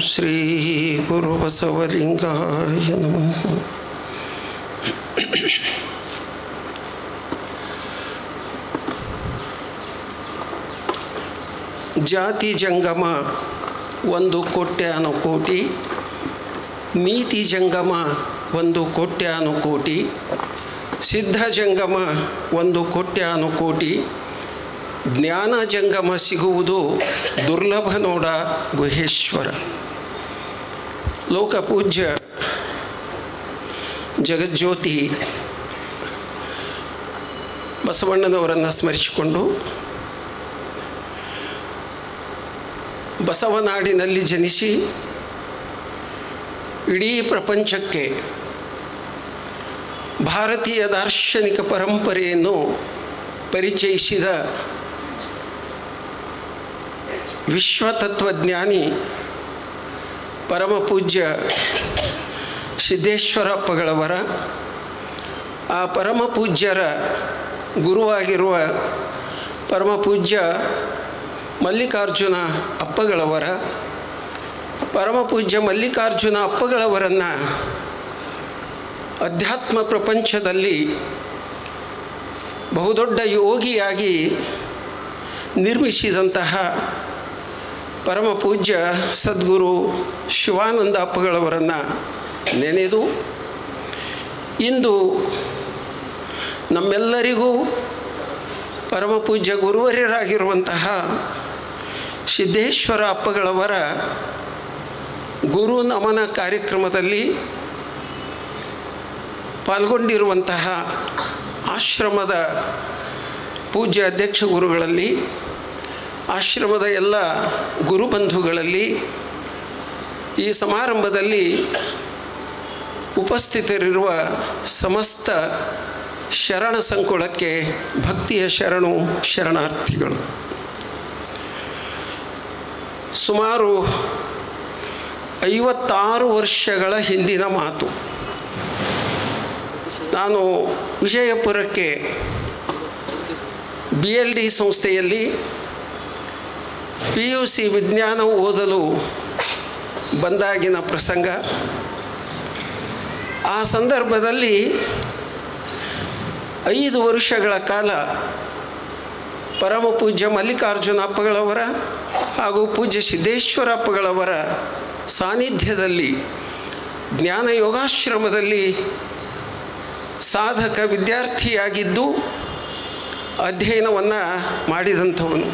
ಶ್ರೀ ಗುರು ಬಸವಲಿಂಗಾಯ ನಮಃ. ಜಾತಿ ಜಂಗಮ ಒಂದು ಕೋಟ್ಯಾನುಕೋಟಿ, ನೀತಿ ಜಂಗಮ ಒಂದು ಕೋಟ್ಯಾನುಕೋಟಿ, ಸಿದ್ಧ ಜಂಗಮ ಒಂದು ಕೋಟ್ಯಾನುಕೋಟಿ, ಜ್ಞಾನ ಜಂಗಮ ಸಿಗುವುದು ದುರ್ಲಭ ನೋಡ ಗುಹೇಶ್ವರ. ಲೋಕಪೂಜ್ಯ ಜಗಜ್ಯೋತಿ ಬಸವಣ್ಣನವರನ್ನು ಸ್ಮರಿಸಿಕೊಂಡು ಬಸವನಾಡಿನಲ್ಲಿ ಜನಿಸಿ ಇಡೀ ಪ್ರಪಂಚಕ್ಕೆ ಭಾರತೀಯ ದಾರ್ಶನಿಕ ಪರಂಪರೆಯನ್ನು ಪರಿಚಯಿಸಿದ ವಿಶ್ವತತ್ವಜ್ಞಾನಿ ಪರಮಪೂಜ್ಯ ಸಿದ್ದೇಶ್ವರಪ್ಪಗಳವರ, ಆ ಪರಮಪೂಜ್ಯರ ಗುರುವಾಗಿರುವ ಪರಮಪೂಜ್ಯ ಮಲ್ಲಿಕಾರ್ಜುನ ಅಪ್ಪಗಳವರ, ಪರಮಪೂಜ್ಯ ಮಲ್ಲಿಕಾರ್ಜುನ ಅಪ್ಪಗಳವರನ್ನು ಅಧ್ಯಾತ್ಮ ಪ್ರಪಂಚದಲ್ಲಿ ಬಹುದೊಡ್ಡ ಯೋಗಿಯಾಗಿ ನಿರ್ಮಿಸಿದಂತಹ ಪರಮಪೂಜ್ಯ ಸದ್ಗುರು ಶಿವಾನಂದ ಅಪ್ಪಗಳವರನ್ನು ನೆನೆದು ಇಂದು ನಮ್ಮೆಲ್ಲರಿಗೂ ಪರಮಪೂಜ್ಯ ಗುರುವರ್ಯರಾಗಿರುವಂತಹ ಸಿದ್ದೇಶ್ವರ ಅಪ್ಪಗಳವರ ಗುರು ನಮನ ಕಾರ್ಯಕ್ರಮದಲ್ಲಿ ಪಾಲ್ಗೊಂಡಿರುವಂತಹ ಆಶ್ರಮದ ಪೂಜ್ಯ ಅಧ್ಯಕ್ಷ ಗುರುಗಳಲ್ಲಿ, ಆಶ್ರಮದ ಎಲ್ಲ ಗುರುಬಂಧುಗಳಲ್ಲಿ, ಈ ಸಮಾರಂಭದಲ್ಲಿ ಉಪಸ್ಥಿತರಿರುವ ಸಮಸ್ತ ಶರಣ ಸಂಕುಲಕ್ಕೆ ಭಕ್ತಿಯ ಶರಣು ಶರಣಾರ್ಥಿಗಳು. ಸುಮಾರು 56 ವರ್ಷಗಳ ಹಿಂದಿನ ಮಾತು. ನಾನು ವಿಜಯಪುರಕ್ಕೆ BLD ಸಂಸ್ಥೆಯಲ್ಲಿ PUC ವಿಜ್ಞಾನ ಓದಲು ಬಂದಾಗಿನ ಪ್ರಸಂಗ. ಆ ಸಂದರ್ಭದಲ್ಲಿ 5 ವರ್ಷಗಳ ಕಾಲ ಪರಮಪೂಜ್ಯ ಮಲ್ಲಿಕಾರ್ಜುನ ಅಪ್ಪಗಳವರ ಹಾಗೂ ಪೂಜ್ಯ ಸಿದ್ದೇಶ್ವರಪ್ಪಗಳವರ ಸಾನ್ನಿಧ್ಯದಲ್ಲಿ ಜ್ಞಾನ ಯೋಗಾಶ್ರಮದಲ್ಲಿ ಸಾಧಕ ವಿದ್ಯಾರ್ಥಿಯಾಗಿದ್ದು ಅಧ್ಯಯನವನ್ನು ಮಾಡಿದಂಥವನು.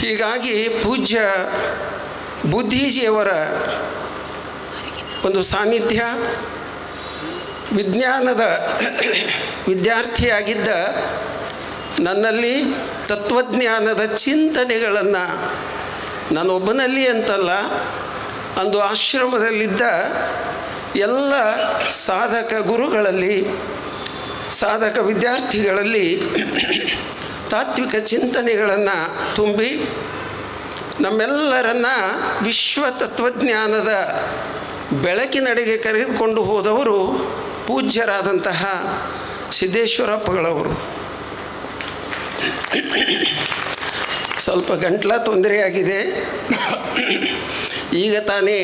ಹೀಗಾಗಿ ಪೂಜ್ಯ ಬುದ್ಧೀಜಿಯವರ ಒಂದು ಸಾನ್ನಿಧ್ಯ, ವಿಜ್ಞಾನದ ವಿದ್ಯಾರ್ಥಿಯಾಗಿದ್ದ ನನ್ನಲ್ಲಿ ತತ್ವಜ್ಞಾನದ ಚಿಂತನೆಗಳನ್ನು ನಾನೊಬ್ಬನಲ್ಲಿ ಅಂತಲ್ಲ, ಅಂದು ಆಶ್ರಮದಲ್ಲಿದ್ದ ಎಲ್ಲ ಸಾಧಕ ಗುರುಗಳಲ್ಲಿ, ಸಾಧಕ ವಿದ್ಯಾರ್ಥಿಗಳಲ್ಲಿ ತಾತ್ವಿಕ ಚಿಂತನೆಗಳನ್ನು ತುಂಬಿ ನಮ್ಮೆಲ್ಲರನ್ನ ವಿಶ್ವ ತತ್ವಜ್ಞಾನದ ಬೆಳಕಿನಡೆಗೆ ಕರೆದುಕೊಂಡು ಹೋದವರು ಪೂಜ್ಯರಾದಂತಹ ಸಿದ್ದೇಶ್ವರಪ್ಪಗಳವರು. ಸ್ವಲ್ಪ ಗಂಟ್ಲ ತೊಂದರೆಯಾಗಿದೆ. ಈಗ ತಾನೇ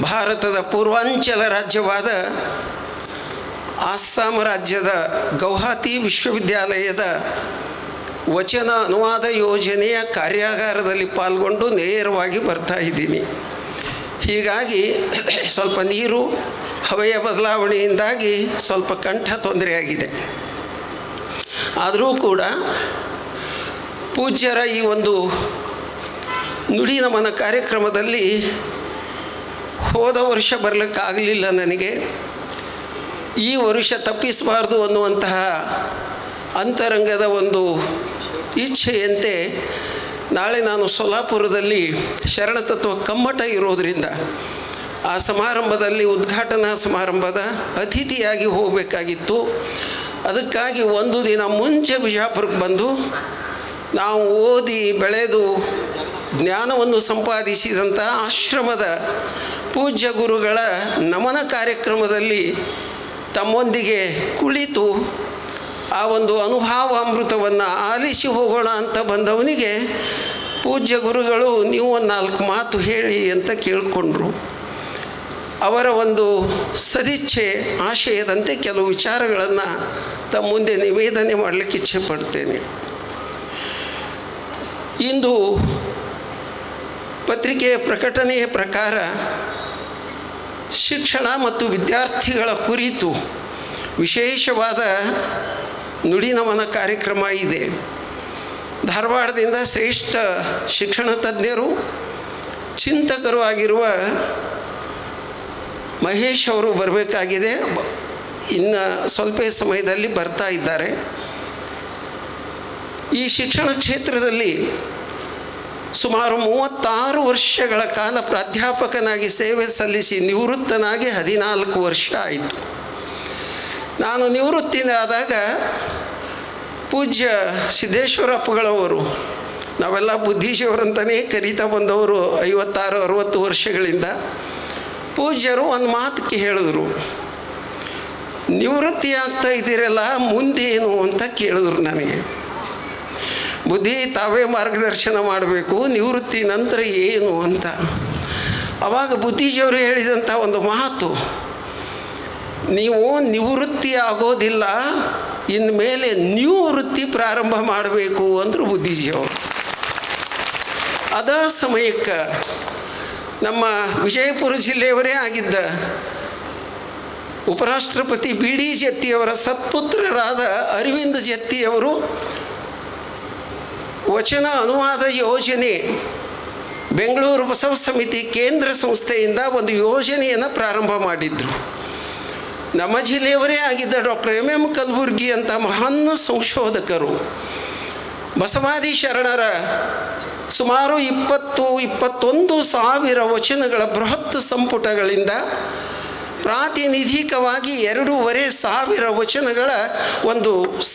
ಭಾರತದ ಪೂರ್ವಾಂಚಲ ರಾಜ್ಯವಾದ ಅಸ್ಸಾಂ ರಾಜ್ಯದ ಗೌಹಾತಿ ವಿಶ್ವವಿದ್ಯಾಲಯದ ವಚನ ಅನುವಾದ ಯೋಜನೆಯ ಕಾರ್ಯಾಗಾರದಲ್ಲಿ ಪಾಲ್ಗೊಂಡು ನೇರವಾಗಿ ಬರ್ತಾ ಇದ್ದೀನಿ. ಹೀಗಾಗಿ ಸ್ವಲ್ಪ ನೀರು ಹವೆಯ ಬದಲಾವಣೆಯಿಂದಾಗಿ ಸ್ವಲ್ಪ ಕಂಠ ತೊಂದರೆಯಾಗಿದೆ. ಆದರೂ ಕೂಡ ಪೂಜ್ಯರ ಈ ಒಂದು ನುಡಿ ನಮನ ಕಾರ್ಯಕ್ರಮದಲ್ಲಿ ಹೋದ ವರ್ಷ ಬರಲಿಕ್ಕಾಗಲಿಲ್ಲ ನನಗೆ. ಈ ವರ್ಷ ತಪ್ಪಿಸಬಾರ್ದು ಅನ್ನುವಂತಹ ಅಂತರಂಗದ ಒಂದು ಇಚ್ಛೆಯಂತೆ ನಾಳೆ ನಾನು ಸೊಲ್ಲಾಪುರದಲ್ಲಿ ಶರಣತತ್ವ ಕಮ್ಮಟ ಇರೋದರಿಂದ ಆ ಸಮಾರಂಭದಲ್ಲಿ ಉದ್ಘಾಟನಾ ಸಮಾರಂಭದ ಅತಿಥಿಯಾಗಿ ಹೋಗಬೇಕಾಗಿತ್ತು. ಅದಕ್ಕಾಗಿ ಒಂದು ದಿನ ಮುಂಚೆ ಬಿಜಾಪುರಕ್ಕೆ ಬಂದು ನಾವು ಓದಿ ಬೆಳೆದು ಜ್ಞಾನವನ್ನು ಸಂಪಾದಿಸಿದಂಥ ಆಶ್ರಮದ ಪೂಜ್ಯ ಗುರುಗಳ ನಮನ ಕಾರ್ಯಕ್ರಮದಲ್ಲಿ ತಮ್ಮೊಂದಿಗೆ ಕುಳಿತು ಆ ಒಂದು ಅನುಭವಾಮೃತವನ್ನು ಆಲಿಸಿ ಹೋಗೋಣ ಅಂತ ಬಂದವನಿಗೆ ಪೂಜ್ಯ ಗುರುಗಳು ನೀವು ಒಂದು 4 ಮಾತು ಹೇಳಿ ಅಂತ ಕೇಳಿಕೊಂಡ್ರು. ಅವರ ಒಂದು ಸದಿಚ್ಛೆ ಆಶಯದಂತೆ ಕೆಲವು ವಿಚಾರಗಳನ್ನು ತಮ್ಮ ಮುಂದೆ ನಿವೇದನೆ ಮಾಡಲಿಕ್ಕೆ ಇಚ್ಛೆ ಪಡ್ತೇನೆ. ಇಂದು ಪತ್ರಿಕೆಯ ಪ್ರಕಟಣೆಯ ಪ್ರಕಾರ ಶಿಕ್ಷಣ ಮತ್ತು ವಿದ್ಯಾರ್ಥಿಗಳ ಕುರಿತು ವಿಶೇಷವಾದ ನುಡಿನಮನ ಕಾರ್ಯಕ್ರಮ ಇದೆ. ಧಾರವಾಡದಿಂದ ಶ್ರೇಷ್ಠ ಶಿಕ್ಷಣ ತಜ್ಞರು ಚಿಂತಕರು ಆಗಿರುವ ಮಹೇಶ್ ಅವರು ಬರಬೇಕಾಗಿದೆ. ಇನ್ನು ಸ್ವಲ್ಪ ಸಮಯದಲ್ಲಿ ಬರ್ತಾ ಇದ್ದಾರೆ. ಈ ಶಿಕ್ಷಣ ಕ್ಷೇತ್ರದಲ್ಲಿ ಸುಮಾರು 36 ವರ್ಷಗಳ ಕಾಲ ಪ್ರಾಧ್ಯಾಪಕನಾಗಿ ಸೇವೆ ಸಲ್ಲಿಸಿ ನಿವೃತ್ತನಾಗಿ 14 ವರ್ಷ ಆಯಿತು. ನಾನು ನಿವೃತ್ತಿಯಾದಾಗ ಪೂಜ್ಯ ಸಿದ್ದೇಶ್ವರಪ್ಪಗಳವರು, ನಾವೆಲ್ಲ ಬುದ್ಧಿಶಿವರಂತಲೇ ಕರೀತಾ ಬಂದವರು 56-60 ವರ್ಷಗಳಿಂದ, ಪೂಜ್ಯರು ಒಂದು ಮಾತಕ್ಕೆ ಹೇಳಿದ್ರು, ನಿವೃತ್ತಿ ಆಗ್ತಾ ಇದ್ದೀರಲ್ಲ ಮುಂದೇನು ಅಂತ ಕೇಳಿದ್ರು ನನಗೆ. ಬುದ್ಧಿ ತಾವೇ ಮಾರ್ಗದರ್ಶನ ಮಾಡಬೇಕು, ನಿವೃತ್ತಿ ನಂತರ ಏನು ಅಂತ. ಆವಾಗ ಬುದ್ಧಿಜಿಯವರು ಹೇಳಿದಂಥ ಒಂದು ಮಾತು, ನೀವು ನಿವೃತ್ತಿ ಆಗೋದಿಲ್ಲ, ಇನ್ಮೇಲೆ ನ್ಯೂ ವೃತ್ತಿ ಪ್ರಾರಂಭ ಮಾಡಬೇಕು ಅಂದರು ಬುದ್ಧಿಜಿಯವರು. ಅದ ಸಮಯಕ್ಕೆ ನಮ್ಮ ವಿಜಯಪುರ ಜಿಲ್ಲೆಯವರೇ ಆಗಿದ್ದ ಉಪರಾಷ್ಟ್ರಪತಿ ಬಿ ಡಿ ಜತ್ತಿಯವರ ಸತ್ಪುತ್ರರಾದ ಅರವಿಂದ ಜತ್ತಿಯವರು ವಚನ ಅನುವಾದ ಯೋಜನೆ ಬೆಂಗಳೂರು ಬಸವ ಸಮಿತಿ ಕೇಂದ್ರ ಸಂಸ್ಥೆಯಿಂದ ಒಂದು ಯೋಜನೆಯನ್ನು ಪ್ರಾರಂಭ ಮಾಡಿದರು. ನಮ್ಮ ಜಿಲ್ಲೆಯವರೇ ಆಗಿದ್ದ ಡಾಕ್ಟರ್ ಎಂ ಕಲಬುರ್ಗಿ ಅಂತ ಮಹಾನ್ ಸಂಶೋಧಕರು ಬಸವಾದಿ ಶರಣರ ಸುಮಾರು 20-21 ಸಾವಿರ ವಚನಗಳ ಬೃಹತ್ ಸಂಪುಟಗಳಿಂದ ಪ್ರಾತಿನಿಧಿಕವಾಗಿ 2,500 ವಚನಗಳ ಒಂದು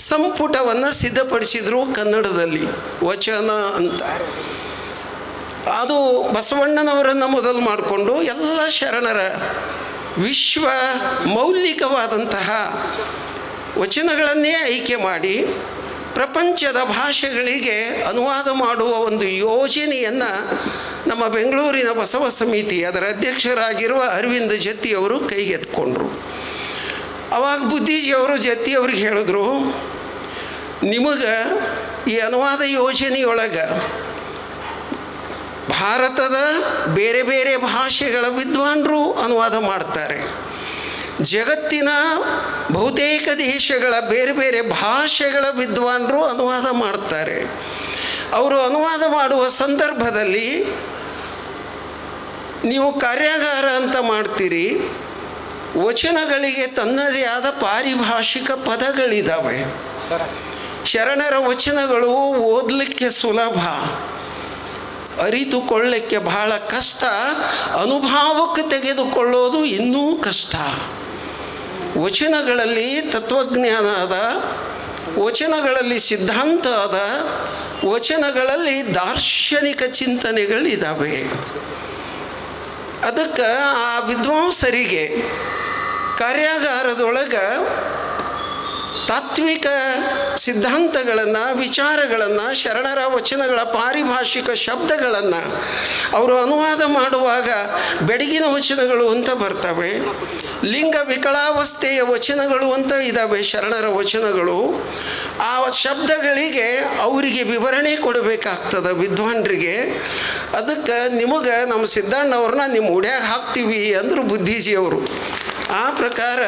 ಸಂಪುಟವನ್ನು ಸಿದ್ಧಪಡಿಸಿದರು ಕನ್ನಡದಲ್ಲಿ, ವಚನ ಅಂತ. ಅದು ಬಸವಣ್ಣನವರನ್ನು ಮೊದಲು ಮಾಡಿಕೊಂಡು ಎಲ್ಲ ಶರಣರ ವಿಶ್ವ ಮೌಲಿಕವಾದಂತಹ ವಚನಗಳನ್ನೇ ಆಯ್ಕೆ ಮಾಡಿ ಪ್ರಪಂಚದ ಭಾಷೆಗಳಿಗೆ ಅನುವಾದ ಮಾಡುವ ಒಂದು ಯೋಜನೆಯನ್ನು ನಮ್ಮ ಬೆಂಗಳೂರಿನ ಬಸವ ಸಮಿತಿ ಅದರ ಅಧ್ಯಕ್ಷರಾಗಿರುವ ಅರವಿಂದ ಜತ್ತಿಯವರು ಕೈಗೆತ್ಕೊಂಡ್ರು. ಆವಾಗ ಬುದ್ಧಿಜಿಯವರು ಜತ್ತಿಯವ್ರಿಗೆ ಹೇಳಿದ್ರು, ನಿಮಗೆ ಈ ಅನುವಾದ ಯೋಜನೆಯೊಳಗೆ ಭಾರತದ ಬೇರೆ ಬೇರೆ ಭಾಷೆಗಳ ವಿದ್ವಾಂಸರು ಅನುವಾದ ಮಾಡ್ತಾರೆ, ಜಗತ್ತಿನ ಬಹುತೇಕ ದೇಶಗಳ ಬೇರೆ ಬೇರೆ ಭಾಷೆಗಳ ವಿದ್ವಾಂಸರು ಅನುವಾದ ಮಾಡ್ತಾರೆ. ಅವರು ಅನುವಾದ ಮಾಡುವ ಸಂದರ್ಭದಲ್ಲಿ ನೀವು ಕಾರ್ಯಾಗಾರ ಅಂತ ಮಾಡ್ತೀರಿ, ವಚನಗಳಿಗೆ ತನ್ನದೇ ಆದ ಪಾರಿಭಾಷಿಕ ಪದಗಳಿದ್ದಾವೆ. ಶರಣರ ವಚನಗಳು ಓದಲಿಕ್ಕೆ ಸುಲಭ, ಅರಿತುಕೊಳ್ಳಲಿಕ್ಕೆ ಬಹಳ ಕಷ್ಟ, ಅನುಭವಕ್ಕೆ ತೆಗೆದುಕೊಳ್ಳೋದು ಇನ್ನೂ ಕಷ್ಟ. ವಚನಗಳಲ್ಲಿ ತತ್ವಜ್ಞಾನ ಅದ, ವಚನಗಳಲ್ಲಿ ಸಿದ್ಧಾಂತ ಅದ, ವಚನಗಳಲ್ಲಿ ದಾರ್ಶನಿಕ ಚಿಂತನೆಗಳಿದ್ದಾವೆ. ಅದಕ್ಕೆ ಆ ವಿದ್ವಾಂಸರಿಗೆ ಕಾರ್ಯಾಗಾರದೊಳಗೆ ತಾತ್ವಿಕ ಸಿದ್ಧಾಂತಗಳನ್ನು, ವಿಚಾರಗಳನ್ನು, ಶರಣರ ವಚನಗಳ ಪಾರಿಭಾಷಿಕ ಶಬ್ದಗಳನ್ನು ಅವರು ಅನುವಾದ ಮಾಡುವಾಗ ಬೆಡಗಿನ ವಚನಗಳು ಅಂತ ಬರ್ತವೆ, ಲಿಂಗ ವಿಕಲಾವಸ್ಥೆಯ ವಚನಗಳು ಅಂತ ಇದ್ದಾವೆ ಶರಣರ ವಚನಗಳು. ಆ ಶಬ್ದಗಳಿಗೆ ಅವರಿಗೆ ವಿವರಣೆ ಕೊಡಬೇಕಾಗ್ತದೆ ವಿದ್ವಾಂಸರಿಗೆ. ಅದಕ್ಕೆ ನಿಮಗೆ ನಮ್ಮ ಸಿದ್ದಣ್ಣವ್ರನ್ನ ನಿಮ್ಮ ಉಡ್ಯಾಗ ಹಾಕ್ತೀವಿ ಅಂದರು ಬುದ್ಧಿಜಿಯವರು. ಆ ಪ್ರಕಾರ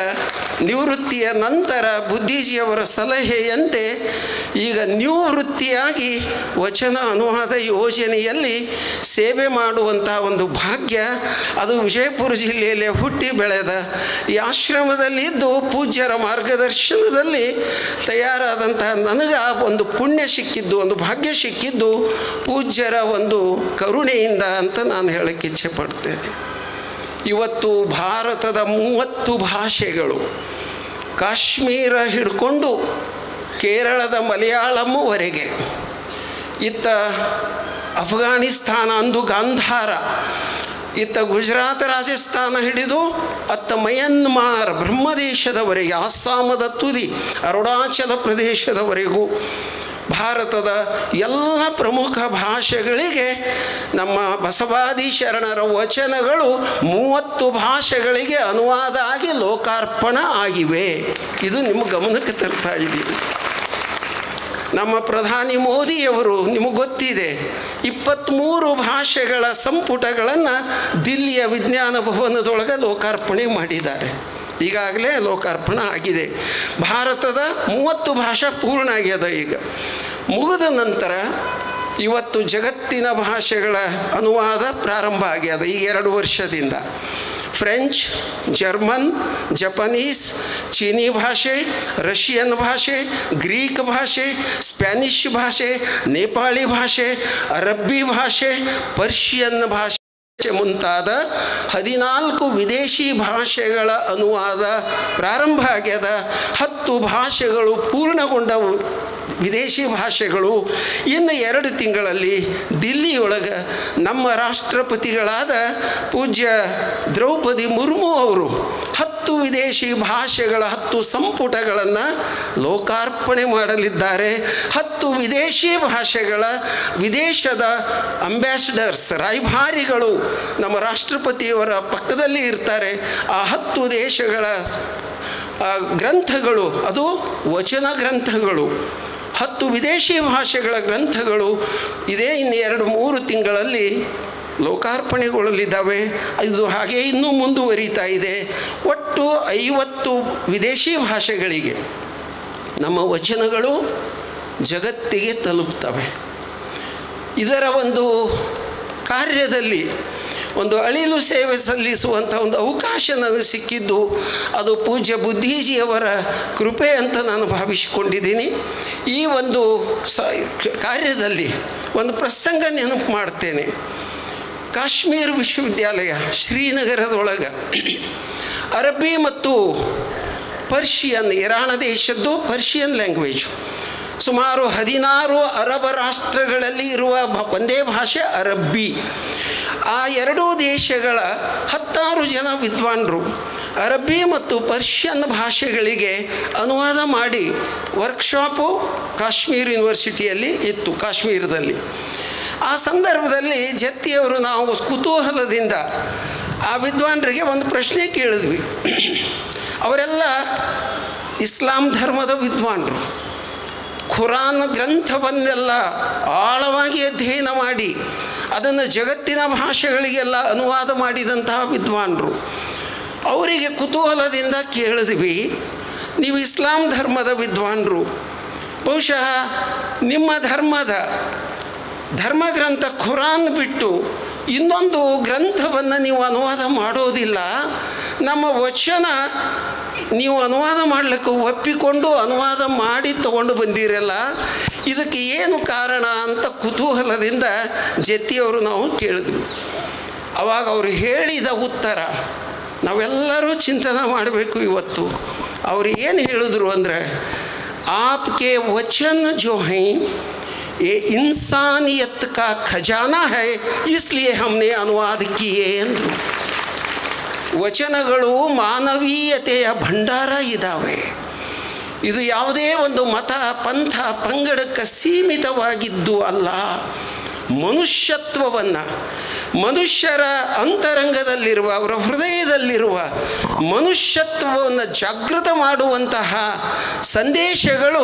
ನಿವೃತ್ತಿಯ ನಂತರ ಬುದ್ಧಿಜಿಯವರ ಸಲಹೆಯಂತೆ ಈಗ ನಿವೃತ್ತಿಯಾಗಿ ವಚನ ಅನುವಾದ ಯೋಜನೆಯಲ್ಲಿ ಸೇವೆ ಮಾಡುವಂಥ ಒಂದು ಭಾಗ್ಯ, ಅದು ವಿಜಯಪುರ ಜಿಲ್ಲೆಯಲ್ಲೇ ಹುಟ್ಟಿ ಬೆಳೆದ ಈ ಆಶ್ರಮದಲ್ಲಿದ್ದು ಪೂಜ್ಯರ ಮಾರ್ಗದರ್ಶನದಲ್ಲಿ ತಯಾರಾದಂತಹ ನನಗೆ ಆ ಒಂದು ಪುಣ್ಯ ಸಿಕ್ಕಿದ್ದು, ಒಂದು ಭಾಗ್ಯ ಸಿಕ್ಕಿದ್ದು ಪೂಜ್ಯರ ಒಂದು ಕರುಣೆಯಿಂದ ಅಂತ ನಾನು ಹೇಳಕ್ಕೆ ಇಚ್ಛೆ ಪಡ್ತೇನೆ. ಇವತ್ತು ಭಾರತದ 30 ಭಾಷೆಗಳು, ಕಾಶ್ಮೀರ ಹಿಡ್ಕೊಂಡು ಕೇರಳದ ಮಲಯಾಳಂವರೆಗೆ, ಇತ್ತ ಅಫ್ಘಾನಿಸ್ತಾನ ಅಂದು ಗಾಂಧಾರ, ಇತ್ತ ಗುಜರಾತ್ ರಾಜಸ್ಥಾನ ಹಿಡಿದು ಅತ್ತ ಮಯನ್ಮಾರ್ ಬ್ರಹ್ಮದೇಶದವರೆಗೆ, ಅಸ್ಸಾಮದ ತುದಿ ಅರುಣಾಚಲ ಪ್ರದೇಶದವರೆಗೂ ಭಾರತದ ಎಲ್ಲ ಪ್ರಮುಖ ಭಾಷೆಗಳಿಗೆ ನಮ್ಮ ಬಸವಾದಿ ಶರಣರ ವಚನಗಳು 30 ಭಾಷೆಗಳಿಗೆ ಅನುವಾದ ಆಗಿ ಲೋಕಾರ್ಪಣ ಆಗಿವೆ. ಇದು ನಿಮ್ಮ ಗಮನಕ್ಕೆ ತರ್ತಾ ಇದ್ದೀವಿ. ನಮ್ಮ ಪ್ರಧಾನಿ ಮೋದಿಯವರು ನಿಮಗೆ ಗೊತ್ತಿದೆ 23 ಭಾಷೆಗಳ ಸಂಪುಟಗಳನ್ನು ದಿಲ್ಲಿಯ ವಿಜ್ಞಾನ ಭವನದೊಳಗೆ ಲೋಕಾರ್ಪಣೆ ಮಾಡಿದ್ದಾರೆ. ಈಗಾಗಲೇ ಲೋಕಾರ್ಪಣೆ ಆಗಿದೆ. ಭಾರತದ 30 ಭಾಷೆ ಪೂರ್ಣ ಆಗ್ಯದ. ಈಗ ಮುಗಿದ ನಂತರ ಇವತ್ತು ಜಗತ್ತಿನ ಭಾಷೆಗಳ ಅನುವಾದ ಪ್ರಾರಂಭ ಆಗ್ಯದ. ಈ 2 ವರ್ಷದಿಂದ ಫ್ರೆಂಚ್, ಜರ್ಮನ್, ಜಪನೀಸ್, ಚೀನಿ ಭಾಷೆ, ರಷ್ಯನ್ ಭಾಷೆ, ಗ್ರೀಕ್ ಭಾಷೆ, ಸ್ಪ್ಯಾನಿಷ್ ಭಾಷೆ, ನೇಪಾಳಿ ಭಾಷೆ, ಅರಬ್ಬಿ ಭಾಷೆ, ಪರ್ಷಿಯನ್ ಭಾಷೆ ಮುಂತಾದ 14 ವಿದೇಶಿ ಭಾಷೆಗಳ ಅನುವಾದ ಪ್ರಾರಂಭ ಆಗ್ಯದ. 10 ಭಾಷೆಗಳು ಪೂರ್ಣಗೊಂಡವು. ವಿದೇಶಿ ಭಾಷೆಗಳು ಇನ್ನು 2 ತಿಂಗಳಲ್ಲಿ ದಿಲ್ಲಿಯೊಳಗೆ ನಮ್ಮ ರಾಷ್ಟ್ರಪತಿಗಳಾದ ಪೂಜ್ಯ ದ್ರೌಪದಿ ಮುರ್ಮು ಅವರು 10 ವಿದೇಶಿ ಭಾಷೆಗಳ 10 ಸಂಪುಟಗಳನ್ನು ಲೋಕಾರ್ಪಣೆ ಮಾಡಲಿದ್ದಾರೆ. 10 ವಿದೇಶಿ ಭಾಷೆಗಳ ವಿದೇಶದ ಅಂಬ್ಯಾಸಡರ್ಸ್, ರಾಯಭಾರಿಗಳು ನಮ್ಮ ರಾಷ್ಟ್ರಪತಿಯವರ ಪಕ್ಕದಲ್ಲಿ ಇರ್ತಾರೆ. ಆ 10 ದೇಶಗಳ ಗ್ರಂಥಗಳು ಅದು ವಚನ ಗ್ರಂಥಗಳು. 10 ವಿದೇಶಿ ಭಾಷೆಗಳ ಗ್ರಂಥಗಳು ಇದೇ ಇನ್ನು 2-3 ತಿಂಗಳಲ್ಲಿ ಲೋಕಾರ್ಪಣೆಗೊಳ್ಳಲಿದ್ದಾವೆ. ಇದು ಹಾಗೆ ಇನ್ನೂ ಮುಂದುವರಿತಾ ಇದೆ. ಒಟ್ಟು 50 ವಿದೇಶಿ ಭಾಷೆಗಳಿಗೆ ನಮ್ಮ ವಚನಗಳು ಜಗತ್ತಿಗೆ ತಲುಪ್ತವೆ. ಇದರ ಒಂದು ಕಾರ್ಯದಲ್ಲಿ ಒಂದು ಅಳಿಲು ಸೇವೆ ಸಲ್ಲಿಸುವಂಥ ಒಂದು ಅವಕಾಶ ನನಗೆ ಸಿಕ್ಕಿದ್ದು ಅದು ಪೂಜ್ಯ ಬುದ್ಧೀಜಿಯವರ ಕೃಪೆ ಅಂತ ನಾನು ಭಾವಿಸಿಕೊಂಡಿದ್ದೀನಿ. ಈ ಒಂದು ಕಾರ್ಯದಲ್ಲಿ ಒಂದು ಪ್ರಸಂಗ ನೆನಪು ಮಾಡ್ತೇನೆ. ಕಾಶ್ಮೀರ ವಿಶ್ವವಿದ್ಯಾಲಯ ಶ್ರೀನಗರದೊಳಗೆ ಅರಬ್ಬಿ ಮತ್ತು ಪರ್ಷಿಯನ್, ಇರಾನ್ ದೇಶದ್ದು ಪರ್ಷಿಯನ್ ಲ್ಯಾಂಗ್ವೇಜ್, ಸುಮಾರು 16 ಅರಬ್ ರಾಷ್ಟ್ರಗಳಲ್ಲಿ ಇರುವ ಒಂದೇ ಭಾಷೆ ಅರಬ್ಬಿ. ಆ 2 ದೇಶಗಳ 10 ಜನ ವಿದ್ವಾಂಸರು ಅರಬ್ಬಿ ಮತ್ತು ಪರ್ಷಿಯನ್ ಭಾಷೆಗಳಿಗೆ ಅನುವಾದ ಮಾಡಿ ವರ್ಕ್ಶಾಪು ಕಾಶ್ಮೀರ್ ಯೂನಿವರ್ಸಿಟಿಯಲ್ಲಿ ಇತ್ತು, ಕಾಶ್ಮೀರದಲ್ಲಿ. ಆ ಸಂದರ್ಭದಲ್ಲಿ ಜತ್ತಿಯವರು ನಾವು ಕುತೂಹಲದಿಂದ ಆ ವಿದ್ವಾಂಸರಿಗೆ ಒಂದು ಪ್ರಶ್ನೆ ಕೇಳಿದ್ವಿ. ಅವರೆಲ್ಲ ಇಸ್ಲಾಂ ಧರ್ಮದ ವಿದ್ವಾಂಸರು, ಖುರಾನ್ ಗ್ರಂಥವನ್ನೆಲ್ಲ ಆಳವಾಗಿ ಅಧ್ಯಯನ ಮಾಡಿ ಅದನ್ನು ಜಗತ್ತಿನ ಭಾಷೆಗಳಿಗೆಲ್ಲ ಅನುವಾದ ಮಾಡಿದಂತಹ ವಿದ್ವಾಂಸರು. ಅವರಿಗೆ ಕುತೂಹಲದಿಂದ ಕೇಳಿದ್ವಿ, ನೀವು ಇಸ್ಲಾಂ ಧರ್ಮದ ವಿದ್ವಾಂಸರು, ಬಹುಶಃ ನಿಮ್ಮ ಧರ್ಮದ ಧರ್ಮಗ್ರಂಥ ಖುರಾನ್ ಬಿಟ್ಟು ಇನ್ನೊಂದು ಗ್ರಂಥವನ್ನು ನೀವು ಅನುವಾದ ಮಾಡೋದಿಲ್ಲ, ನಮ್ಮ ವಚನ ನೀವು ಅನುವಾದ ಮಾಡಲಿಕ್ಕೆ ಒಪ್ಪಿಕೊಂಡು ಅನುವಾದ ಮಾಡಿ ತಗೊಂಡು ಬಂದಿರಲ್ಲ, ಇದಕ್ಕೆ ಏನು ಕಾರಣ ಅಂತ ಕುತೂಹಲದಿಂದ ಜತ್ತಿಯವರು ನಾವು ಕೇಳಿದ್ವಿ. ಆವಾಗ ಅವರು ಹೇಳಿದ ಉತ್ತರ ನಾವೆಲ್ಲರೂ ಚಿಂತನೆ ಮಾಡಬೇಕು ಇವತ್ತು. ಅವರು ಏನು ಹೇಳಿದ್ರು ಅಂದರೆ, ಆಪ್ಕೆ ವಚನ ಜೋ ಹೈ ये इंसानियत का खजाना है इसलिए हमने अनुवाद किए ಅಂದರು. ವಚನಗಳು ಮಾನವೀಯತೆಯ ಭಂಡಾರ ಇದ್ದಾವೆ. ಇದು ಯಾವುದೇ ಒಂದು ಮತ, ಪಂಥ, ಪಂಗಡಕ್ಕೆ ಸೀಮಿತವಾಗಿದ್ದು ಅಲ್ಲ. ಮನುಷ್ಯತ್ವವನ್ನು, ಮನುಷ್ಯರ ಅಂತರಂಗದಲ್ಲಿರುವ, ಅವರ ಹೃದಯದಲ್ಲಿರುವ ಮನುಷ್ಯತ್ವವನ್ನು ಜಾಗೃತ ಮಾಡುವಂತಹ ಸಂದೇಶಗಳು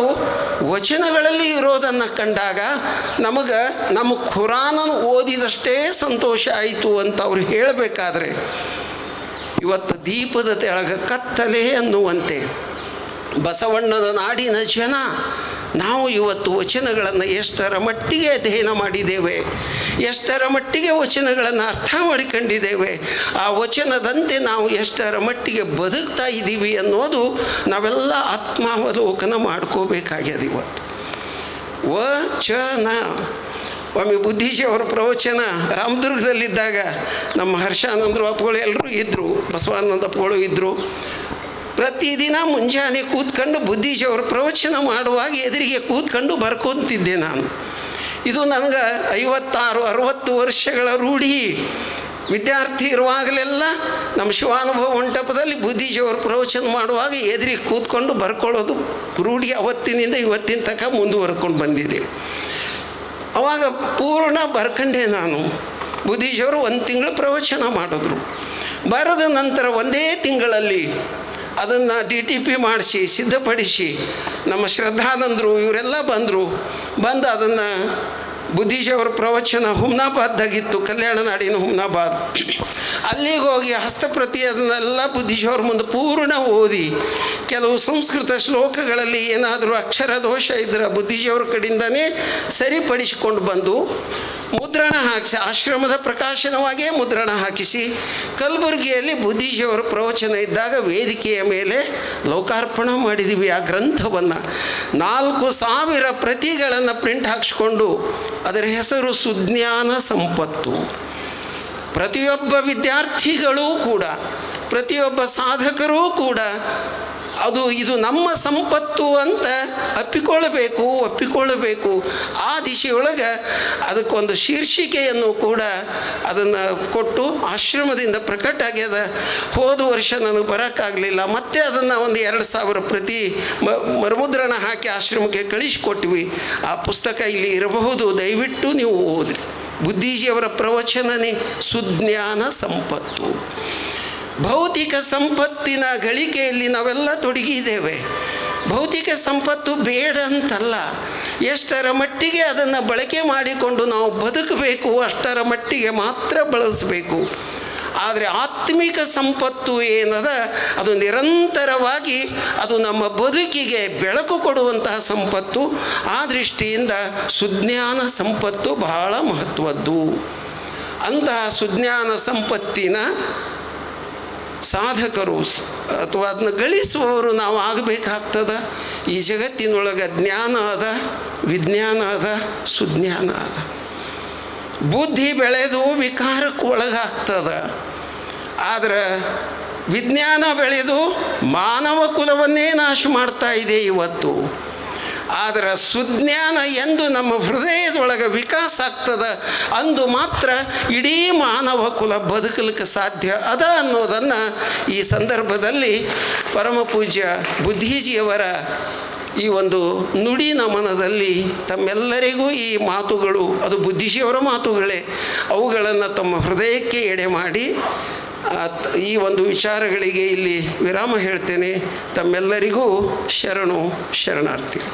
ವಚನಗಳಲ್ಲಿ ಇರೋದನ್ನು ಕಂಡಾಗ ನಮಗೆ ನಮ್ಮ ಖುರಾನನ್ನು ಓದಿದಷ್ಟೇ ಸಂತೋಷ ಆಯಿತು ಅಂತ ಅವ್ರು ಹೇಳಬೇಕಾದ್ರೆ, ಇವತ್ತು ದೀಪದ ತೆಳಗೆ ಕತ್ತಲೆ ಅನ್ನುವಂತೆ ಬಸವಣ್ಣನ ನಾಡಿನ ಜನ ನಾವು ಇವತ್ತು ವಚನಗಳನ್ನು ಎಷ್ಟರ ಮಟ್ಟಿಗೆ ಅಧ್ಯಯನ ಮಾಡಿದ್ದೇವೆ, ಎಷ್ಟರ ಮಟ್ಟಿಗೆ ವಚನಗಳನ್ನು ಅರ್ಥ ಮಾಡಿಕೊಂಡಿದ್ದೇವೆ, ಆ ವಚನದಂತೆ ನಾವು ಎಷ್ಟರ ಮಟ್ಟಿಗೆ ಬದುಕ್ತಾ ಇದ್ದೀವಿ ಅನ್ನೋದು ನಾವೆಲ್ಲ ಆತ್ಮಾವಲೋಕನ ಮಾಡ್ಕೋಬೇಕಾಗ್ಯದ. ಇವತ್ತು ವಚನ ಒಮ್ಮೆ ಬುದ್ಧೀಜಿಯವರ ಪ್ರವಚನ ರಾಮದುರ್ಗದಲ್ಲಿದ್ದಾಗ ನಮ್ಮ ಹರ್ಷಾನಂದರು ಅಪ್ಪಗಳು ಎಲ್ಲರೂ ಇದ್ದರು, ಬಸವಾನಂದ ಅಪ್ಪಗಳು ಇದ್ದರು. ಪ್ರತಿದಿನ ಮುಂಜಾನೆ ಕೂತ್ಕೊಂಡು ಬುದ್ಧೀಜಿಯವರು ಪ್ರವಚನ ಮಾಡುವಾಗ ಎದುರಿಗೆ ಕೂತ್ಕೊಂಡು ಬರ್ಕೊತಿದ್ದೆ ನಾನು. ಇದು ನನಗೆ 56-60 ವರ್ಷಗಳ ರೂಢಿ. ವಿದ್ಯಾರ್ಥಿ ಇರುವಾಗಲೆಲ್ಲ ನಮ್ಮ ಶಿವಾನುಭವ ಮಂಟಪದಲ್ಲಿ ಬುದ್ಧಿಜಿಯವರು ಪ್ರವಚನ ಮಾಡುವಾಗ ಎದುರಿಗೆ ಕೂತ್ಕೊಂಡು ಬರ್ಕೊಳ್ಳೋದು ರೂಢಿ ಅವತ್ತಿನಿಂದ ಇವತ್ತಿನ ತನಕ ಮುಂದುವರ್ಕೊಂಡು ಬಂದಿದೆ. ಆವಾಗ ಪೂರ್ಣ ಬರ್ಕಂಡೆ ನಾನು. ಬುದ್ಧಿಜಿಯವರು 1 ತಿಂಗಳು ಪ್ರವಚನ ಮಾಡಿದ್ರು. ಬರೆದ ನಂತರ ಒಂದೇ ತಿಂಗಳಲ್ಲಿ ಅದನ್ನು DTP ಮಾಡಿಸಿ ಸಿದ್ಧಪಡಿಸಿ ನಮ್ಮ ಶ್ರದ್ಧಾನಂದರು ಇವರೆಲ್ಲ ಬಂದು ಅದನ್ನು ಬುದ್ಧಿಜಿಯವರ ಪ್ರವಚನ ಹುಮ್ನಾಬಾದ್ದಾಗಿತ್ತು, ಕಲ್ಯಾಣ ನಾಡಿನ ಹುಮ್ನಾಬಾದ್. ಅಲ್ಲಿಗೆ ಹೋಗಿ ಹಸ್ತಪ್ರತಿ ಅದನ್ನೆಲ್ಲ ಬುದ್ಧಿಜಿಯವ್ರ ಮುಂದೆ ಪೂರ್ಣ ಓದಿ ಕೆಲವು ಸಂಸ್ಕೃತ ಶ್ಲೋಕಗಳಲ್ಲಿ ಏನಾದರೂ ಅಕ್ಷರ ದೋಷ ಇದ್ದರೆ ಬುದ್ಧಿಜಿಯವ್ರ ಕಡೆಯಿಂದನೇ ಸರಿಪಡಿಸಿಕೊಂಡು ಬಂದು ಮುದ್ರಣ ಹಾಕಿಸಿ, ಆಶ್ರಮದ ಪ್ರಕಾಶನವಾಗಿಯೇ ಮುದ್ರಣ ಹಾಕಿಸಿ ಕಲಬುರಗಿಯಲ್ಲಿ ಬುದ್ಧಿಜಿಯವರ ಪ್ರವಚನ ಇದ್ದಾಗ ವೇದಿಕೆಯ ಮೇಲೆ ಲೋಕಾರ್ಪಣೆ ಮಾಡಿದ್ದೀವಿ. ಆ ಗ್ರಂಥವನ್ನು 4000 ಪ್ರತಿಗಳನ್ನು ಪ್ರಿಂಟ್ ಹಾಕಿಸ್ಕೊಂಡು ಅದರ ಹೆಸರು ಸುಜ್ಞಾನ ಸಂಪತ್ತು. ಪ್ರತಿಯೊಬ್ಬ ವಿದ್ಯಾರ್ಥಿಗಳೂ ಕೂಡ, ಪ್ರತಿಯೊಬ್ಬ ಸಾಧಕರೂ ಕೂಡ ಇದು ನಮ್ಮ ಸಂಪತ್ತು ಅಂತ ಒಪ್ಪಿಕೊಳ್ಳಬೇಕು. ಆ ದಿಶೆಯೊಳಗೆ ಅದಕ್ಕೊಂದು ಶೀರ್ಷಿಕೆಯನ್ನು ಕೂಡ ಅದನ್ನು ಕೊಟ್ಟು ಆಶ್ರಮದಿಂದ ಪ್ರಕಟ ಆಗ್ಯದ. ಹೋದ ವರ್ಷ ನನಗೆ ಬರೋಕ್ಕಾಗಲಿಲ್ಲ, ಮತ್ತೆ ಅದನ್ನು ಒಂದು 2000 ಪ್ರತಿ ಮರುಮುದ್ರಣ ಹಾಕಿ ಆಶ್ರಮಕ್ಕೆ ಕಳಿಸಿಕೊಟ್ವಿ. ಆ ಪುಸ್ತಕ ಇಲ್ಲಿ ಇರಬಹುದು, ದಯವಿಟ್ಟು ನೀವು ಓದ್ರಿ. ಬುದ್ಧಿಜಿಯವರ ಪ್ರವಚನನೇ ಸುಜ್ಞಾನ ಸಂಪತ್ತು. ಭೌತಿಕ ಸಂಪತ್ತಿನ ಗಳಿಕೆಯಲ್ಲಿ ನಾವೆಲ್ಲ ತೊಡಗಿದ್ದೇವೆ. ಭೌತಿಕ ಸಂಪತ್ತು ಬೇಡ ಅಂತಲ್ಲ, ಎಷ್ಟರ ಮಟ್ಟಿಗೆ ಅದನ್ನು ಬಳಕೆ ಮಾಡಿಕೊಂಡು ನಾವು ಬದುಕಬೇಕು ಅಷ್ಟರ ಮಟ್ಟಿಗೆ ಮಾತ್ರ ಬಳಸಬೇಕು. ಆದರೆ ಆತ್ಮಿಕ ಸಂಪತ್ತು ಏನದ ಅದು ನಿರಂತರವಾಗಿ ಅದು ನಮ್ಮ ಬದುಕಿಗೆ ಬೆಳಕು ಕೊಡುವಂತಹ ಸಂಪತ್ತು. ಆ ದೃಷ್ಟಿಯಿಂದ ಸುಜ್ಞಾನ ಸಂಪತ್ತು ಬಹಳ ಮಹತ್ವದ್ದು. ಅಂತಹ ಸುಜ್ಞಾನ ಸಂಪತ್ತಿನ ಸಾಧಕರು ಅಥವಾ ಅದನ್ನ ಗಳಿಸುವವರು ನಾವು ಆಗಬೇಕಾಗ್ತದೆ. ಈ ಜಗತ್ತಿನೊಳಗೆ ಜ್ಞಾನ ಅದ, ವಿಜ್ಞಾನ ಅದ, ಸುಜ್ಞಾನ ಅದ. ಬುದ್ಧಿ ಬೆಳೆದು ವಿಕಾರಕ್ಕೆ ಒಳಗಾಗ್ತದೆ, ಆದರೆ ವಿಜ್ಞಾನ ಬೆಳೆದು ಮಾನವ ಕುಲವನ್ನೇ ನಾಶ ಮಾಡ್ತಾ ಇದೆ ಇವತ್ತು. ಆದರೆ ಸುಜ್ಞಾನ ಎಂದು ನಮ್ಮ ಹೃದಯದೊಳಗೆ ವಿಕಾಸ ಆಗ್ತದೆ ಅಂದು ಮಾತ್ರ ಇಡೀ ಮಾನವ ಕುಲ ಬದುಕಲಿಕ್ಕೆ ಸಾಧ್ಯ ಅದ ಅನ್ನೋದನ್ನು ಈ ಸಂದರ್ಭದಲ್ಲಿ ಪರಮ ಪೂಜ್ಯ ಬುದ್ಧಿಜಿಯವರ ಈ ಒಂದು ನುಡಿ ನಮನದಲ್ಲಿ ತಮ್ಮೆಲ್ಲರಿಗೂ ಈ ಮಾತುಗಳು, ಅದು ಬುದ್ಧಿಜಿಯವರ ಮಾತುಗಳೇ, ಅವುಗಳನ್ನು ತಮ್ಮ ಹೃದಯಕ್ಕೆ ಎಡೆ ಮಾಡಿ ಈ ಒಂದು ವಿಚಾರಗಳಿಗೆ ಇಲ್ಲಿ ವಿರಾಮ ಹೇಳ್ತೇನೆ. ತಮ್ಮೆಲ್ಲರಿಗೂ ಶರಣಾರ್ಥಿಗಳು.